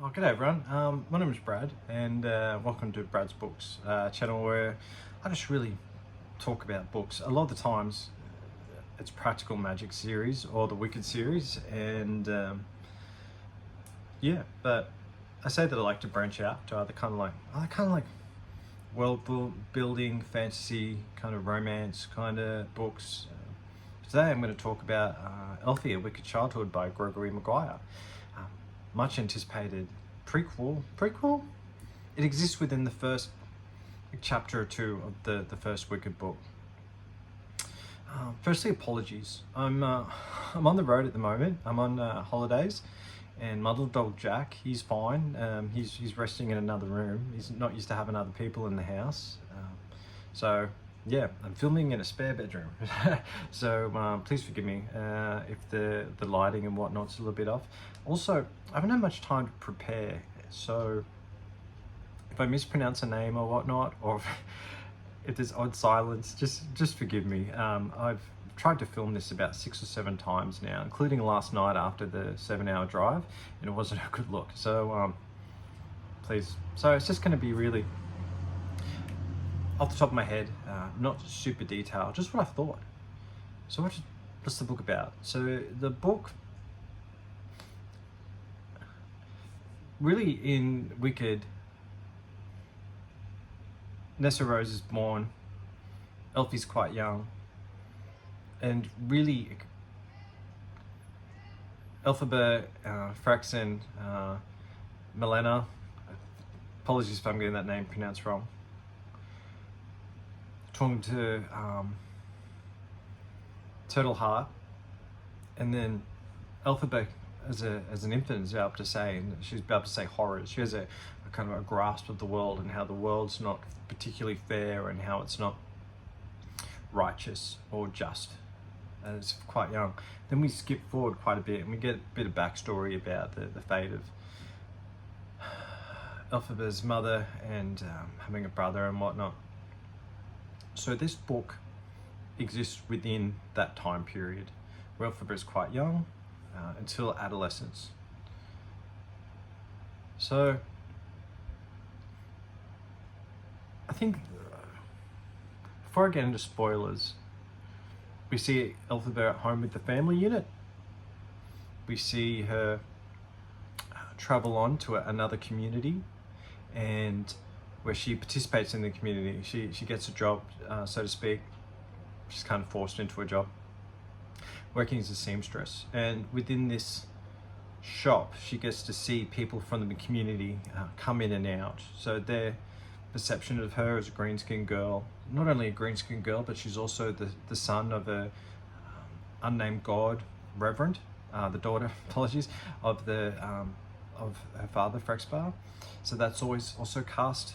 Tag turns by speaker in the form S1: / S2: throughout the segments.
S1: Oh, g'day everyone. My name is Brad, and welcome to Brad's Books channel, where I just really talk about books. A lot of the times, it's Practical Magic series or the Wicked series, and yeah. But I say that I like to branch out to other kind of like building, fantasy, kind of romance kind of books. Today I'm going to talk about Elphie, A Wicked Childhood by Gregory Maguire. Much anticipated prequel. It exists within the first chapter or two of the first Wicked book. Firstly, apologies. I'm on the road at the moment. I'm on holidays, and my little dog Jack, he's fine. He's resting in another room. He's not used to having other people in the house. So yeah, I'm filming in a spare bedroom. So please forgive me if the lighting and whatnot's a little bit off. Also, I haven't had much time to prepare, so if I mispronounce a name or whatnot, or if there's odd silence, just forgive me. I've tried to film this about 6 or 7 times now, including last night after the 7-hour drive, and it wasn't a good look. So please. So it's just going to be really off the top of my head, not super detailed, just what I thought. So what's the book about? So the book, really in Wicked, Nessa Rose is born, Elphie's quite young, and really Elphaba, Fraxen, Milena, apologies if I'm getting that name pronounced wrong, talking to Turtle Heart, and then Elphaba as an infant is able to say, and she's able to say horrors. She has a kind of a grasp of the world and how the world's not particularly fair and how it's not righteous or just. And it's quite young. Then we skip forward quite a bit and we get a bit of backstory about the fate of Elphaba's mother and having a brother and whatnot. So this book exists within that time period where Elphaba is quite young until adolescence. So I think before I get into spoilers, we see Elphaba at home with the family unit. We see her travel on to another community, and where she participates in the community. She gets a job, so to speak. She's kind of forced into a job, working as a seamstress. And within this shop, she gets to see people from the community come in and out. So their perception of her as a green-skinned girl, not only a green-skinned girl, but she's also the son of a unnamed god, Reverend, the daughter, apologies, of her father, Frexbar. So that's always also cast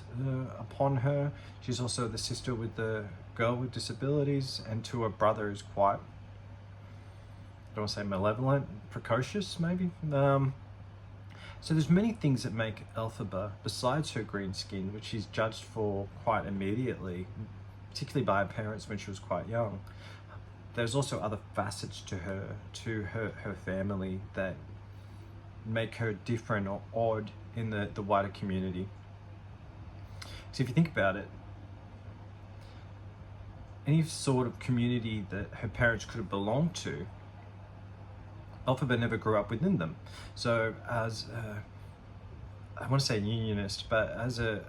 S1: upon her. She's also the sister with the girl with disabilities, and to her brother is quite, I don't want to say malevolent, precocious maybe. So there's many things that make Elphaba, besides her green skin, which she's judged for quite immediately, particularly by her parents when she was quite young. There's also other facets to her family that make her different or odd in the wider community. So if you think about it, any sort of community that her parents could have belonged to, Elphaba never grew up within them. So as I want to say unionist, but as a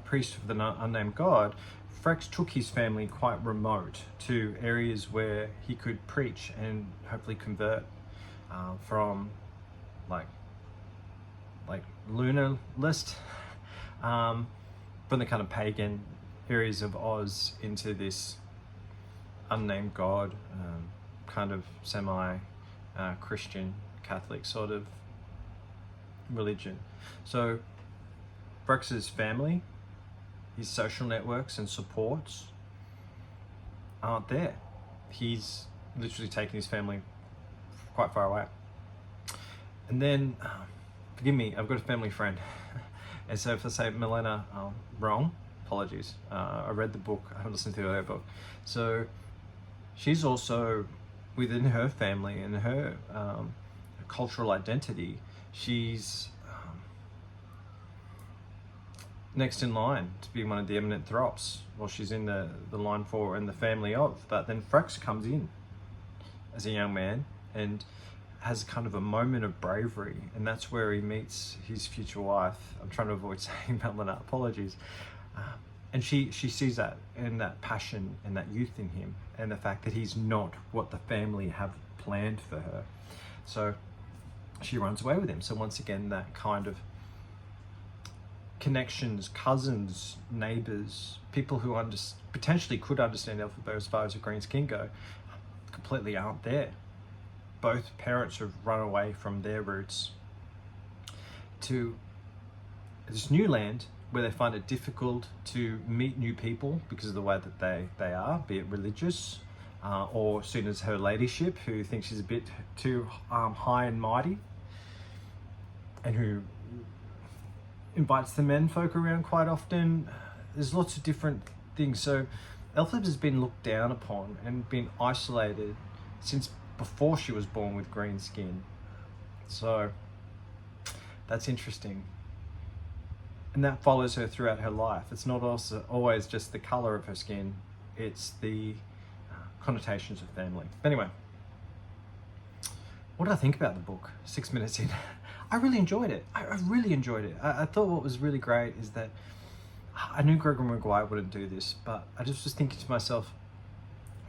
S1: priest of the unnamed god, Frex took his family quite remote to areas where he could preach and hopefully convert from like lunar list, from the kind of pagan areas of Oz into this unnamed god, kind of semi Christian Catholic sort of religion. So Brex's family, his social networks and supports aren't there. He's literally taken his family quite far away. And then, forgive me, I've got a family friend. And so if I say Milena wrong, apologies. I read the book, I haven't listened to the other book. So she's also, within her family and her cultural identity, she's next in line to be one of the eminent Throps. Well, she's in the line for and the family of. But then Frex comes in as a young man and has kind of a moment of bravery, and that's where he meets his future wife. I'm trying to avoid saying Melina, apologies. And she sees that, and that passion and that youth in him, and the fact that he's not what the family have planned for her. So she runs away with him. So once again, that kind of connections, cousins, neighbors, people who potentially could understand Elphie as far as the Green Skin go, completely aren't there. Both parents have run away from their roots to this new land where they find it difficult to meet new people because of the way that they are, be it religious or seen as her ladyship, who thinks she's a bit too high and mighty, and who invites the men folk around quite often. There's lots of different things. So Elphie has been looked down upon and been isolated since before she was born with green skin. So that's interesting. And that follows her throughout her life. It's not also always just the color of her skin, it's the connotations of family. But anyway, what did I think about the book 6 minutes in? I really enjoyed it. I really enjoyed it. I thought what was really great is that I knew Gregory Maguire wouldn't do this, but I just was thinking to myself,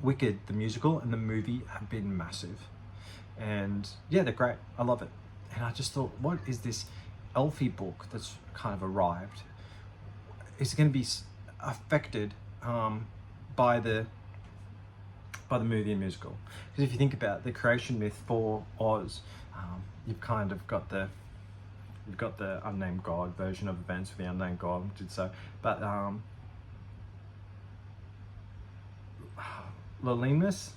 S1: Wicked, the musical, and the movie have been massive. And yeah, they're great. I love it. And I just thought, what is this Elphie book that's kind of arrived? Is it going to be affected by the movie and musical? Because if you think about the creation myth for Oz, you've kind of got the unnamed god version of events with the unnamed god, which did so, but Lunimus,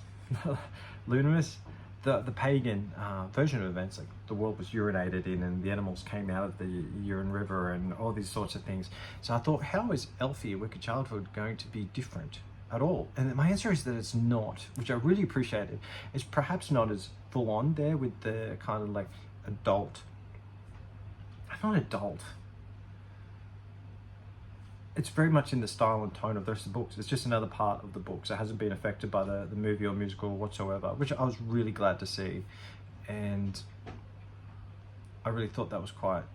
S1: the pagan version of events, like the world was urinated in and the animals came out of the urine river and all these sorts of things. So I thought, how is Elphie, A Wicked Childhood, going to be different at all? And my answer is that it's not, which I really appreciated. It's perhaps not as full on there with the kind of like adult. I'm not adult. It's very much in the style and tone of the rest of the books. It's just another part of the books. It hasn't been affected by the movie or musical whatsoever, which I was really glad to see. And I really thought that was quite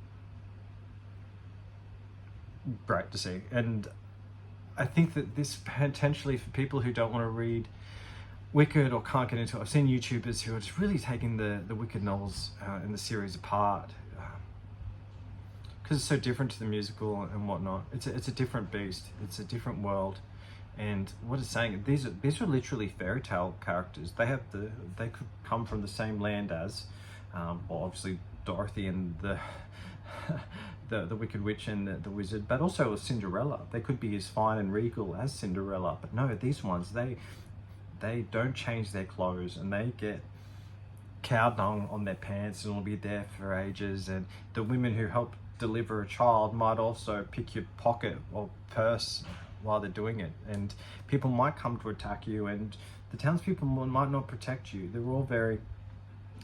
S1: great to see. And I think that this potentially, for people who don't want to read Wicked or can't get into it, I've seen YouTubers who are just really taking the Wicked novels in the series apart, because it's so different to the musical and whatnot. It's a different beast. It's a different world. And what it's saying, these are literally fairy tale characters. They could come from the same land as, well, obviously Dorothy and the Wicked Witch and the Wizard, but also Cinderella. They could be as fine and regal as Cinderella, but no, these ones, they don't change their clothes, and they get cow dung on their pants and will be there for ages. And the women who help deliver a child might also pick your pocket or purse while they're doing it, and people might come to attack you, and the townspeople might not protect you. They're all very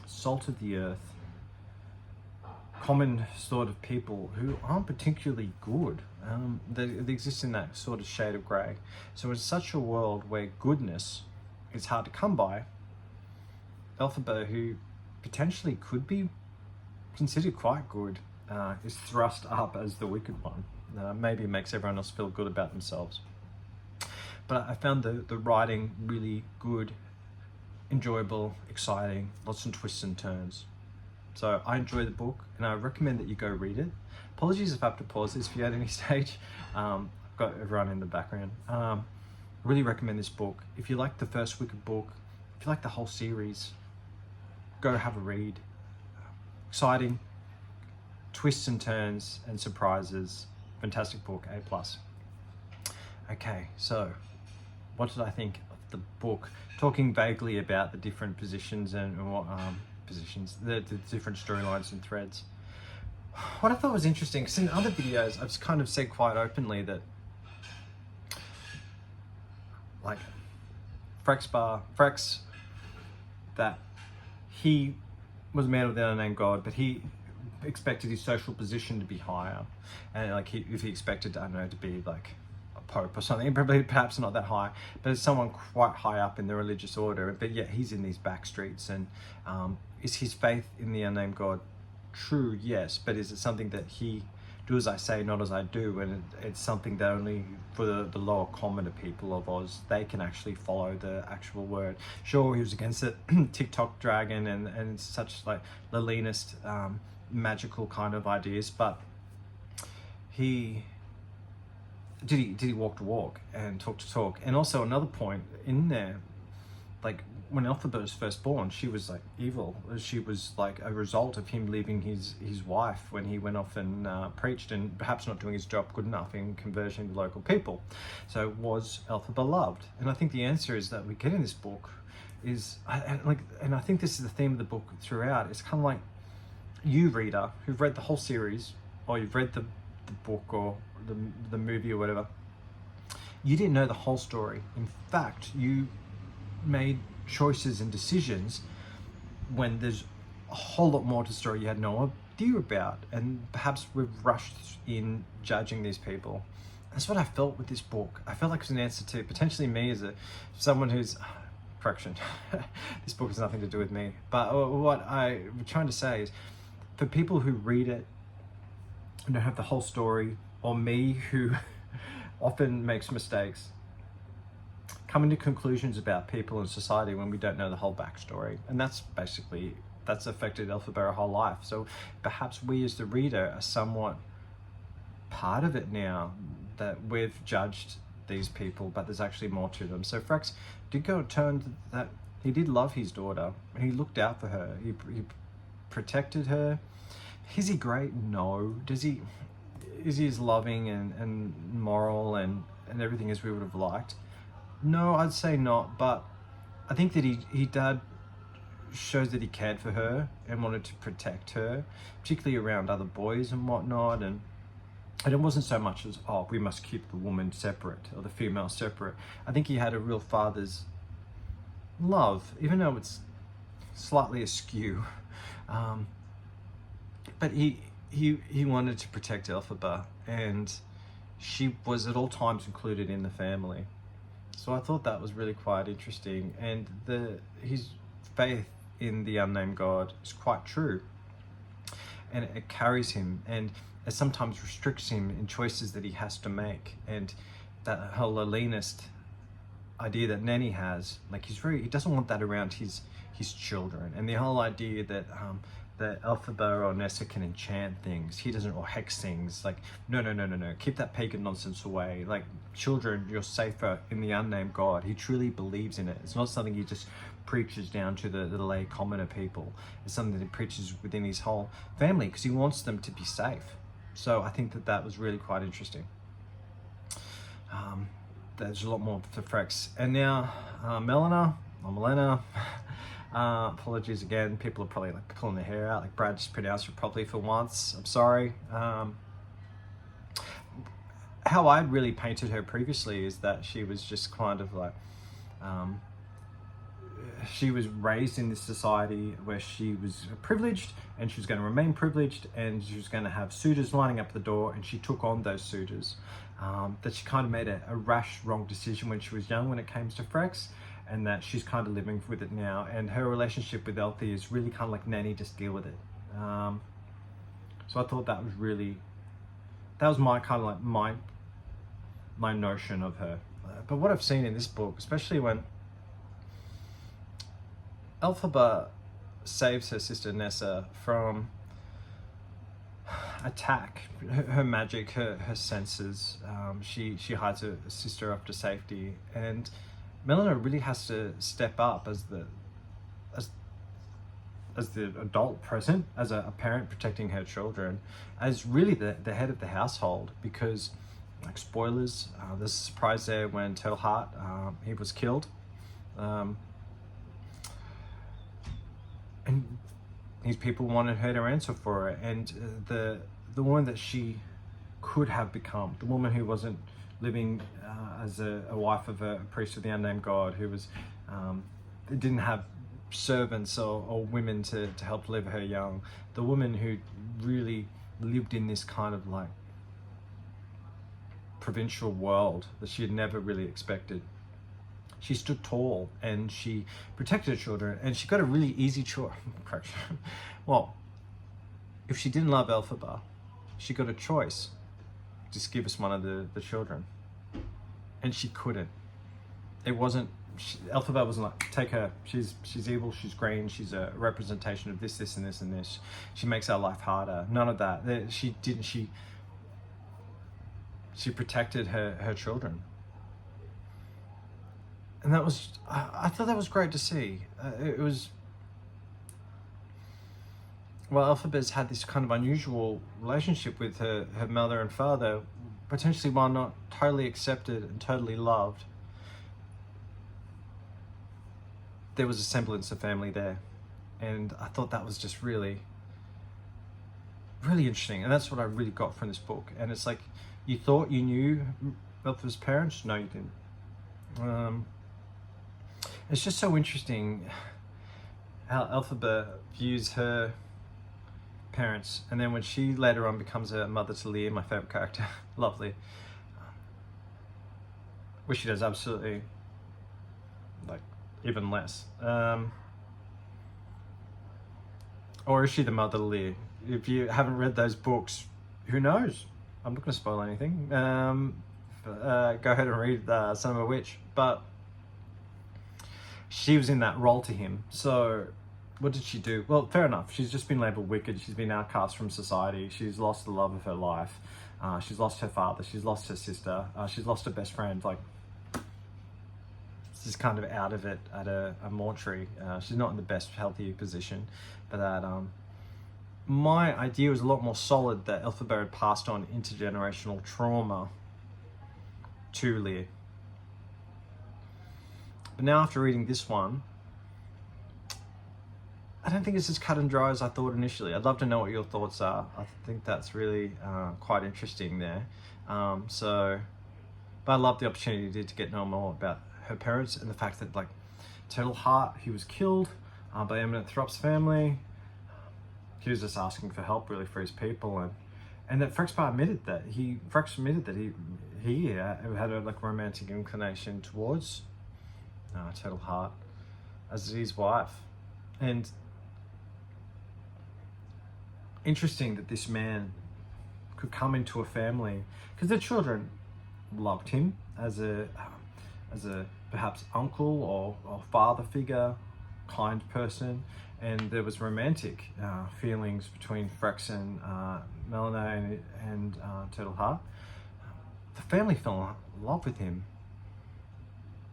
S1: salt of the earth, common sort of people who aren't particularly good. They exist in that sort of shade of grey. So in such a world where goodness is hard to come by, Elphie, who potentially could be considered quite good, is thrust up as the wicked one. Maybe it makes everyone else feel good about themselves. But I found the writing really good, enjoyable, exciting, lots of twists and turns. So I enjoy the book, and I recommend that you go read it. Apologies if I have to pause this for you at any stage. I've got everyone in the background. Really recommend this book. If you like the first Wicked book, if you like the whole series, go have a read. Exciting, twists and turns and surprises. Fantastic book, A+. Okay, so what did I think of the book? Talking vaguely about the different positions and what the different storylines and threads. What I thought was interesting, because in other videos I've kind of said quite openly that, like, Frex, that he was a man with an unnamed god, but he expected his social position to be higher, and like if he expected, I don't know, to be like a pope or something, probably perhaps not that high, but as someone quite high up in the religious order. But yet he's in these back streets, and is his faith in the unnamed God true? Yes, but is it something that he do as I say, not as I do, and it's something that only for the lower commoner people of Oz, they can actually follow the actual word. Sure, he was against the TikTok dragon and such like Leninist magical kind of ideas, but he walk to walk and talk to talk. And also another point in there, like when Elphie was first born, she was like evil. She was like a result of him leaving his wife when he went off and preached, and perhaps not doing his job good enough in converting the local people. So was Elphie beloved? And I think the answer is that we get in this book is, and I think this is the theme of the book throughout. It's kind of like you, reader, who've read the whole series, or you've read the book or the movie or whatever. You didn't know the whole story. In fact, you made choices and decisions when there's a whole lot more to the story you had no idea about, and perhaps we've rushed in judging these people. That's what I felt with this book. I felt like it was an answer to potentially me as someone who's correction. This book has nothing to do with me, but what I'm trying to say is, for people who read it and don't have the whole story, or me who often makes mistakes, coming to conclusions about people and society when we don't know the whole backstory. And that's affected Elphie her whole life. So perhaps we as the reader are somewhat part of it now, that we've judged these people, but there's actually more to them. So Frex did go and turn that he did love his daughter. He looked out for her. He protected her. Is he great? No. Is he as loving and moral and everything as we would have liked? No, I'd say not, but I think that he did shows that he cared for her and wanted to protect her, particularly around other boys and whatnot, and it wasn't so much as, oh, we must keep the woman separate or the female separate. I think he had a real father's love, even though it's slightly askew, but he wanted to protect Elphie, and she was at all times included in the family. So I thought that was really quite interesting, and his faith in the unnamed God is quite true, and it carries him, and it sometimes restricts him in choices that he has to make. And that whole Leninist idea that Nanny has, like he doesn't want that around his children, and the whole idea that Elphie or Nessa can enchant things, he doesn't, or hex things. Like no, keep that pagan nonsense away. Like, children, you're safer in the unnamed God. He truly believes in it. It's not something he just preaches down to the lay commoner people. It's something that he preaches within his whole family, because he wants them to be safe. So I think that was really quite interesting. There's a lot more to Frex. And now Melena, apologies again, people are probably like pulling their hair out, like, Brad, just pronounced it properly for once. I'm sorry. How I'd really painted her previously is that she was just kind of like, she was raised in this society where she was privileged, and she was going to remain privileged, and she was going to have suitors lining up the door, and she took on those suitors. That she kind of made a rash, wrong decision when she was young when it came to Frex, and that she's kind of living with it now. And her relationship with Elphie is really kind of like, Nanny, just deal with it. So I thought that was my kind of like my notion of her. But what I've seen in this book, especially when Elphie saves her sister Nessa from attack, her magic, her senses, she hides her sister up to safety, and Melina really has to step up as the adult present, as a parent protecting her children, as really the head of the household. Because, like, spoilers, there's a surprise there when Turtle Heart, he was killed, and these people wanted her to answer for it, and the woman that she could have become, the woman who wasn't living as a wife of a priest of the unnamed God, who was didn't have servants or women to help deliver her young. The woman who really lived in this kind of like provincial world that she had never really expected. She stood tall and she protected her children, and she got a really easy choice. Well, if she didn't love Elphaba, she got a choice. Just give us one of the children. And she couldn't. It wasn't, Elphaba wasn't like, take her, she's evil, she's green, she's a representation of this, this, and this, and this. She makes our life harder. None of that. She didn't, she protected her children. And that was, I thought that was great to see. It was, well, Elphaba's had this kind of unusual relationship with her mother and father, potentially while not totally accepted and totally loved, there was a semblance of family there. And I thought that was just really, really interesting. And that's what I really got from this book. And it's like, you thought you knew Elphaba's parents? No, you didn't. It's just so interesting how Elphaba views her parents, and then when she later on becomes a mother to Lear, my favorite character, lovely, which she does absolutely like even less. Or is she the mother to Lear? If you haven't read those books, who knows? I'm not going to spoil anything. Go ahead and read Son of a Witch. But she was in that role to him. So what did she do? Well, fair enough. She's just been labelled wicked. She's been outcast from society. She's lost the love of her life. She's lost her father. She's lost her sister. She's lost her best friend. Like, she's kind of out of it at a mortuary. She's not in the best, healthy position. But that my idea was a lot more solid that Elphaba had passed on intergenerational trauma to Lear. But now after reading this one, I don't think it's as cut and dry as I thought initially. I'd love to know what your thoughts are. I think that's really quite interesting there. But I love the opportunity to get to know more about her parents and the fact that, like, Turtle Heart, he was killed by Eminent Throp's family. He was just asking for help, really, for his people, and that Frexbar admitted that he had a like romantic inclination towards Turtle Heart as his wife. And interesting that this man could come into a family, because the children loved him as a perhaps uncle or father figure, kind person, and there was romantic feelings between Frex and Melanie and Turtle Heart. The family fell in love with him.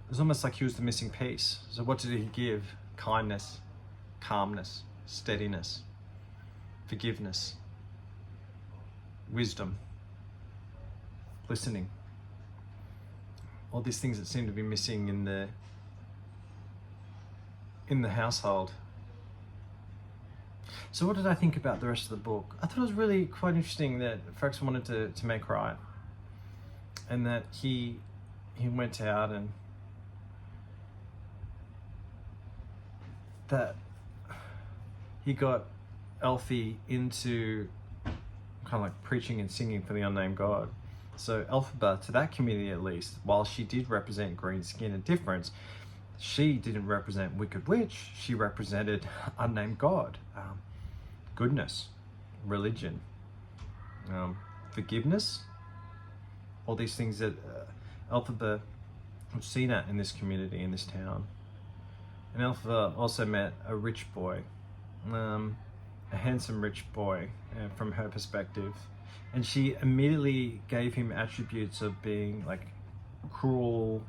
S1: It was almost like he was the missing piece. So what did he give? Kindness, calmness, steadiness, forgiveness, wisdom, listening. All these things that seem to be missing in the household. So what did I think about the rest of the book? I thought it was really quite interesting that Frex wanted to make right, and that he went out and that he got Elphie into kind of like preaching and singing for the unnamed God. So Elphaba, to that community at least, while she did represent green skin and difference, she didn't represent Wicked Witch. She represented unnamed God, goodness, religion, forgiveness, all these things that Elphaba was seen at in this community, in this town. And Elphaba also met a rich boy, a handsome rich boy from her perspective. And she immediately gave him attributes of being like cruel,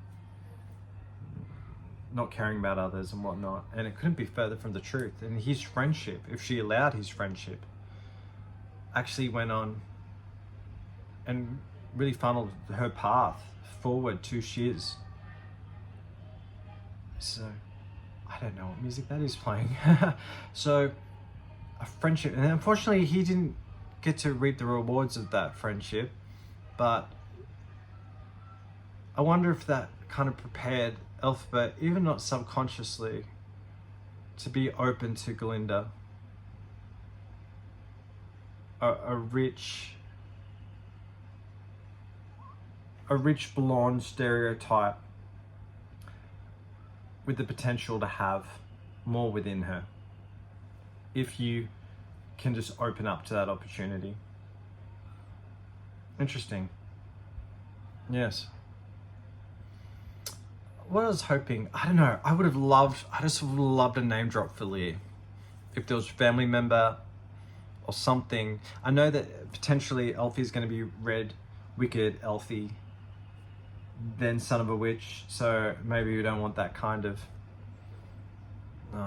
S1: not caring about others and whatnot. And it couldn't be further from the truth. And his friendship, if she allowed his friendship, actually went on and really funneled her path forward to Shiz. So, I don't know what music that is playing. So, a friendship. And unfortunately, he didn't get to reap the rewards of that friendship, but I wonder if that kind of prepared Elphaba, even not subconsciously, to be open to Glinda. A rich blonde stereotype with the potential to have more within her if you can just open up to that opportunity. Interesting. Yes. What I was hoping, I don't know, I just would have loved a name drop for Lear. If there was a family member or something. I know that potentially Elphie's going to be Red, Wicked Elphie, then Son of a Witch, so maybe we don't want that kind of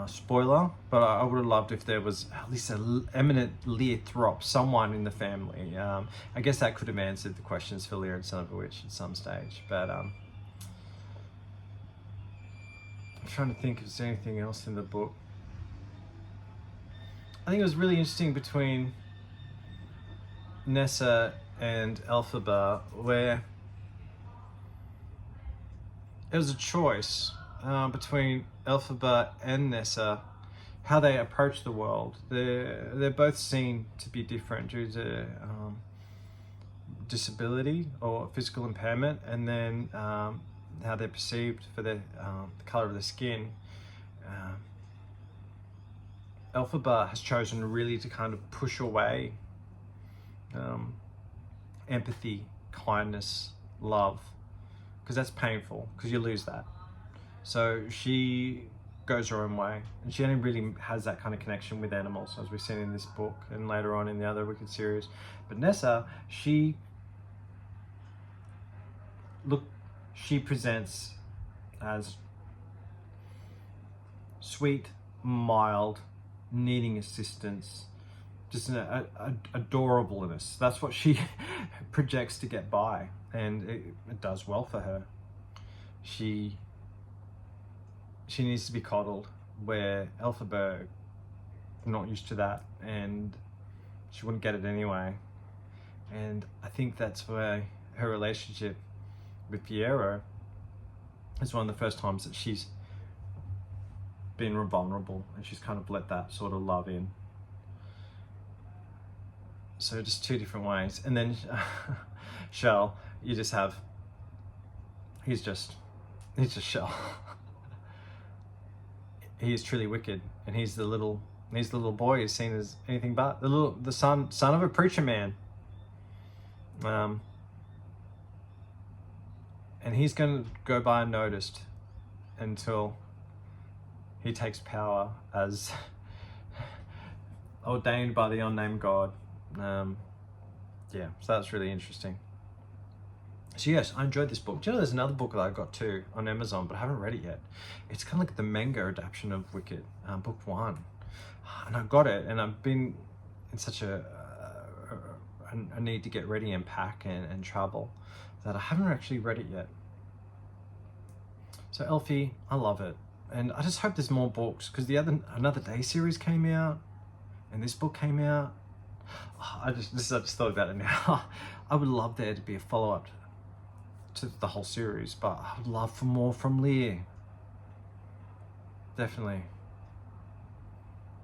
S1: spoiler, but I would have loved if there was at least an eminent Lathrop, someone in the family. I guess that could have answered the questions for Lear and Son of a Witch at some stage, but I'm trying to think if there's anything else in the book. I think it was really interesting between Nessa and Elphaba, where it was a choice between Elphaba and Nessa, how they approach the world. They're both seen to be different due to disability or physical impairment, and then how they're perceived for the color of their skin. Elphaba has chosen really to kind of push away empathy, kindness, love, because that's painful, because you lose that. So she goes her own way, and she only really has that kind of connection with animals, as we've seen in this book and later on in the other Wicked series. But Nessa, she presents as sweet, mild, needing assistance, just an adorableness. That's what she projects to get by, and it does well for her. She needs to be coddled, where Elphaba not used to that, and she wouldn't get it anyway. And I think that's where her relationship with Piero is one of the first times that she's been vulnerable, and she's kind of let that sort of love in. So just two different ways. And then Shell, you just have, he's just Shell. He is truly wicked, and he's the little boy who's seen as anything but the son of a preacher man. And he's going to go by unnoticed until he takes power as ordained by the unnamed God. Yeah, so that's really interesting. So yes, I enjoyed this book. Do you know there's another book that I got too on Amazon, but I haven't read it yet. It's kind of like the manga adaptation of Wicked, book 1. And I got it, and I've been in such a need to get ready and pack and travel that I haven't actually read it yet. So Elphie, I love it. And I just hope there's more books, because Another Day series came out, and this book came out. I just thought about it now. I would love there to be a follow-up to the whole series, but I would love for more from Lear. Definitely.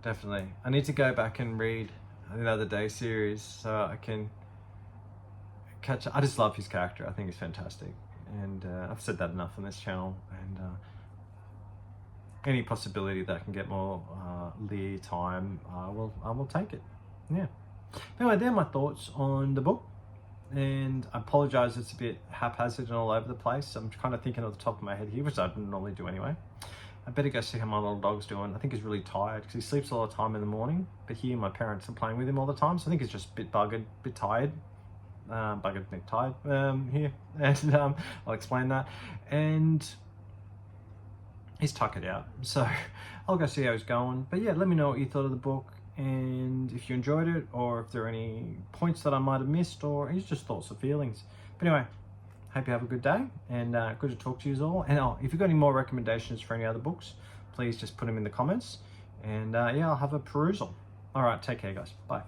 S1: I need to go back and read Another Day series so I can catch up. I just love his character. I think he's fantastic, and I've said that enough on this channel, and any possibility that I can get more Lear time, I will take it. Yeah. Anyway, they're my thoughts on the book, and I apologize it's a bit haphazard and all over the place. I'm kind of thinking off the top of my head here, which I don't normally do anyway. I better go see how my little dog's doing. I think he's really tired because he sleeps a lot of time in the morning, but here my parents are playing with him all the time, so I think he's just a bit buggered, a bit tired. Buggered, Nick, tired here, and I'll explain that. And he's tuckered out, so I'll go see how he's going. But yeah, let me know what you thought of the book, and if you enjoyed it, or if there are any points that I might have missed, or it's just thoughts or feelings. But anyway, hope you have a good day, and good to talk to you all. And if you've got any more recommendations for any other books, please just put them in the comments, and yeah, I'll have a perusal. All right, take care, guys. Bye.